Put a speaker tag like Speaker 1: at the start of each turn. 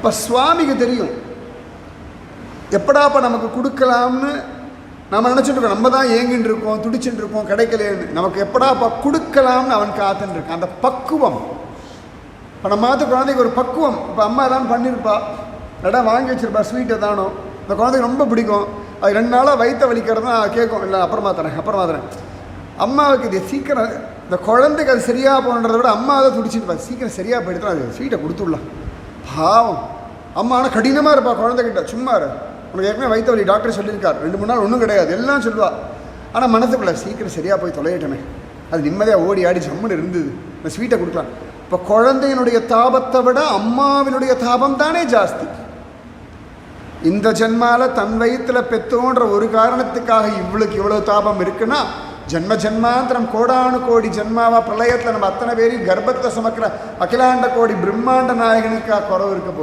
Speaker 1: அப்போ சுவாமிக்கு தெரியும் எப்படாப்பா நமக்கு கொடுக்கலாம்னு நம்ம நினச்சிட்டு இருக்கோம். நம்ம தான் ஏங்கின்னு இருக்கோம், துடிச்சுட்டு இருக்கோம், கிடைக்கலேன்னு. நமக்கு எப்படாப்பா கொடுக்கலாம்னு அவன் காத்துன்னு இருக்கான். அந்த பக்குவம் இப்போ நம்ம மாற்ற குழந்தைக்கு ஒரு பக்குவம். இப்போ அம்மா தான் பண்ணியிருப்பா, இடம் வாங்கி வச்சிருப்பா, ஸ்வீட்டை தானோ இந்த குழந்தைக்கு ரொம்ப பிடிக்கும். அது 2 நாளாக வயிற்ற வலிக்கிறது தான் கேட்கும், இல்லை அப்புறமா தரேன். அம்மாவுக்கு இது சீக்கிரம் இந்த குழந்தைக்கு அது சரியாக போகணுன்றத விட அம்மா அதை துடிச்சுட்டு சீக்கிரம் சரியாக போயிட்டு அது ஸ்வீட்டை கொடுத்துடலாம். பாவம் அம்மா ஆனால் கடினமாக இருப்பா குழந்தைகிட்ட. சும்மா உனக்கு ஏற்கனவே வயிற்று வலி டாக்டர் சொல்லியிருக்கார், 2-3 நாள் ஒன்றும் கிடையாது எல்லாம் சொல்லுவாள். ஆனால் மனசுக்குள்ள சீக்கிரம் சரியாக போய் தொலையிட்டமே, அது நிம்மதியாக ஓடி ஆடி ஜம்முன்னு இருந்தது, இந்த ஸ்வீட்டை கொடுக்கலாம். இப்போ குழந்தையினுடைய தாபத்தை விட அம்மாவினுடைய தாபம் தானே ஜாஸ்தி. இந்த ஜென்மால தன் வயிற்றில் பெற்றோன்ற ஒரு காரணத்துக்காக இவளுக்கு இவ்வளோ தாபம் இருக்குன்னா, ஜென்ம ஜென்மாந்திரம் கோடானு கோடி ஜென்மாவா பிரளயத்தில் நம்ம அத்தனை பேரையும் கர்ப்பத்தை சுமக்கிற அகிலாண்ட கோடி பிரம்மாண்ட நாயகனுக்காக குறவு இருக்க போகிறோம்.